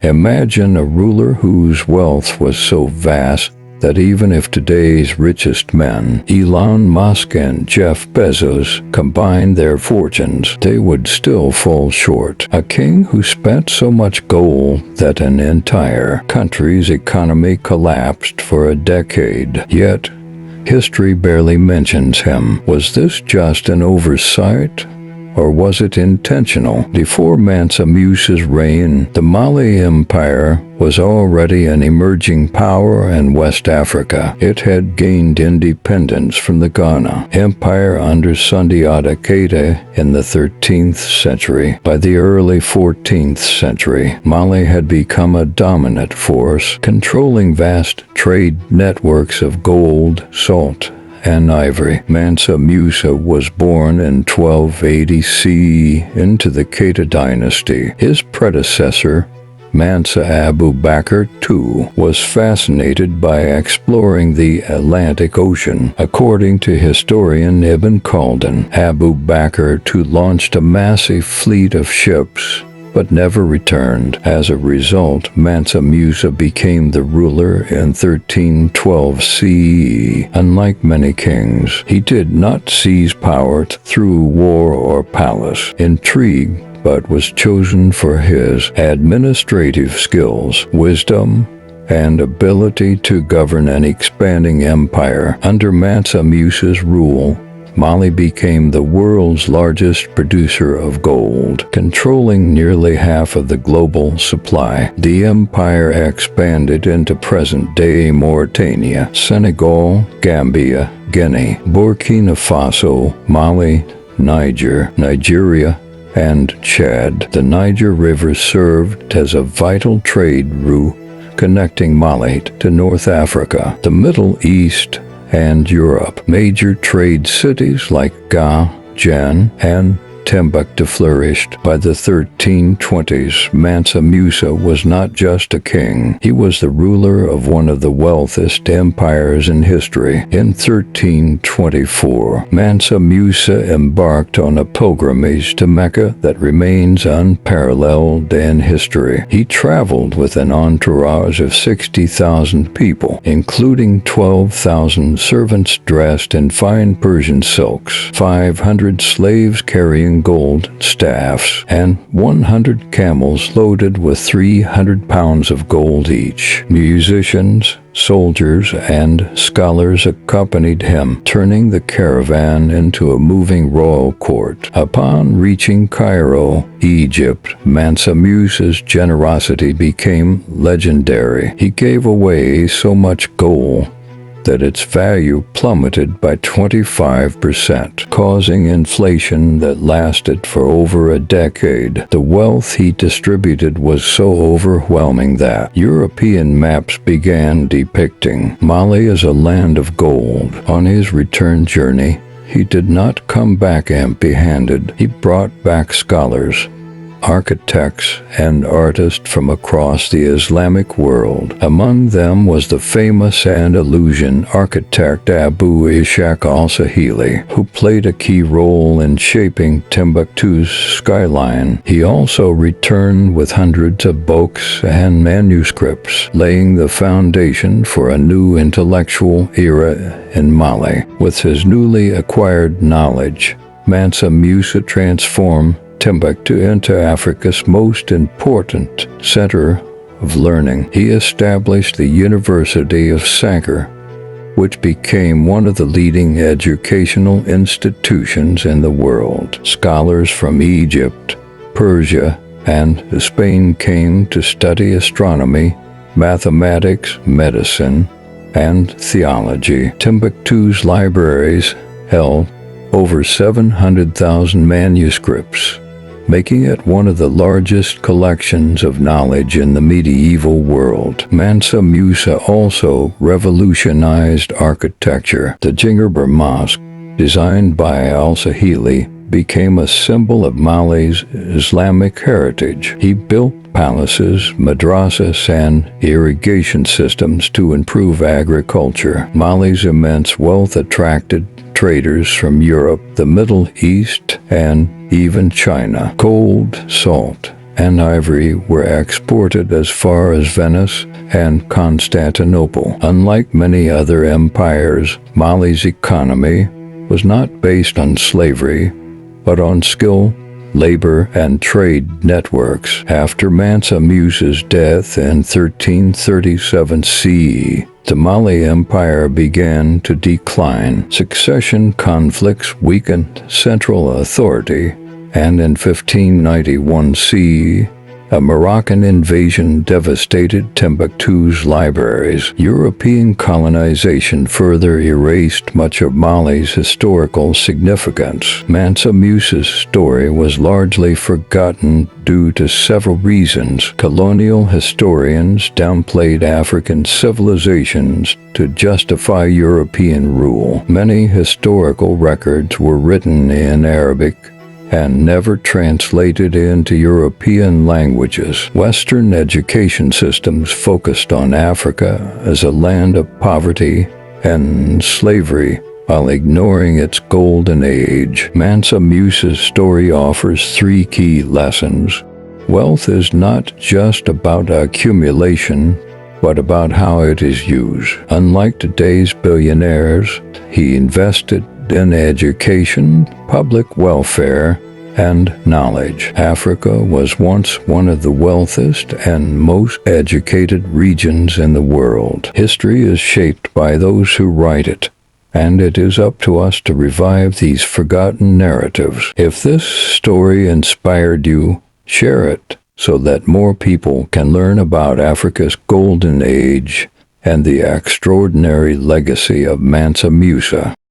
Imagine a ruler whose wealth was so vast that even if today's richest men, Elon Musk and Jeff Bezos, combined their fortunes, they would still fall short. A king who spent so much gold that an entire country's economy collapsed for a decade. Yet, history barely mentions him. Was this just an oversight? Or was it intentional? Before Mansa Musa's reign, the Mali Empire was already an emerging power in West Africa. It had gained independence from the Ghana Empire under Sundiata Keita in the 13th century. By the early 14th century, Mali had become a dominant force, controlling vast trade networks of gold, salt, and ivory. Mansa Musa was born in 1280 CE into the Keita dynasty. His predecessor, Mansa Abu Bakr II, was fascinated by exploring the Atlantic Ocean. According to historian Ibn Khaldun, Abu Bakr II launched a massive fleet of ships but never returned. As a result, Mansa Musa became the ruler in 1312 CE. Unlike many kings, he did not seize power through war or palace intrigue, but was chosen for his administrative skills, wisdom, and ability to govern an expanding empire. Under Mansa Musa's rule, Mali became the world's largest producer of gold, controlling nearly half of the global supply. The empire expanded into present-day Mauritania, Senegal, Gambia, Guinea, Burkina Faso, Mali, Nigeria, and Chad. The Niger River served as a vital trade route connecting Mali to North Africa, the Middle East, and Europe. Major trade cities like Jen and Timbuktu flourished. By the 1320s, Mansa Musa was not just a king. He was the ruler of one of the wealthiest empires in history. In 1324, Mansa Musa embarked on a pilgrimage to Mecca that remains unparalleled in history. He traveled with an entourage of 60,000 people, including 12,000 servants dressed in fine Persian silks, 500 slaves carrying gold staffs, and 100 camels loaded with 300 pounds of gold each. Musicians, soldiers, and scholars accompanied him, turning the caravan into a moving royal court. Upon reaching Cairo, Egypt, Mansa Musa's generosity became legendary. He gave away so much gold that its value plummeted by 25%, causing inflation that lasted for over a decade. The wealth he distributed was so overwhelming that European maps began depicting Mali as a land of gold. On his return journey, he did not come back empty-handed. He brought back scholars, architects, and artists from across the Islamic world. Among them was the famous Andalusian architect Abu Ishaq al-Sahili, who played a key role in shaping Timbuktu's skyline. He also returned with hundreds of books and manuscripts, laying the foundation for a new intellectual era in Mali. With his newly acquired knowledge, Mansa Musa transformed Timbuktu into Africa's most important center of learning. He established the University of Sankar, which became one of the leading educational institutions in the world. Scholars from Egypt, Persia, and Spain came to study astronomy, mathematics, medicine, and theology. Timbuktu's libraries held over 700,000 manuscripts, making it one of the largest collections of knowledge in the medieval world. Mansa Musa also revolutionized architecture. The Gingerbread Mosque, designed by al-Sahili, became a symbol of Mali's Islamic heritage. He built palaces, madrasas, and irrigation systems to improve agriculture. Mali's immense wealth attracted traders from Europe, the Middle East, and even China. Gold, salt, and ivory were exported as far as Venice and Constantinople. Unlike many other empires, Mali's economy was not based on slavery, but on skill, labor, and trade networks. After Mansa Musa's death in 1337 CE, the Mali Empire began to decline. Succession conflicts weakened central authority, and in 1591 CE, a Moroccan invasion devastated Timbuktu's libraries. European colonization further erased much of Mali's historical significance. Mansa Musa's story was largely forgotten due to several reasons. Colonial historians downplayed African civilizations to justify European rule. Many historical records were written in Arabic and never translated into European languages. Western education systems focused on Africa as a land of poverty and slavery, while ignoring its golden age. Mansa Musa's story offers three key lessons. Wealth is not just about accumulation, but about how it is used. Unlike today's billionaires, he invested in education, public welfare, and knowledge. Africa was once one of the wealthiest and most educated regions in the world. History is shaped by those who write it, and it is up to us to revive these forgotten narratives. If this story inspired you, share it so that more people can learn about Africa's golden age and the extraordinary legacy of Mansa Musa.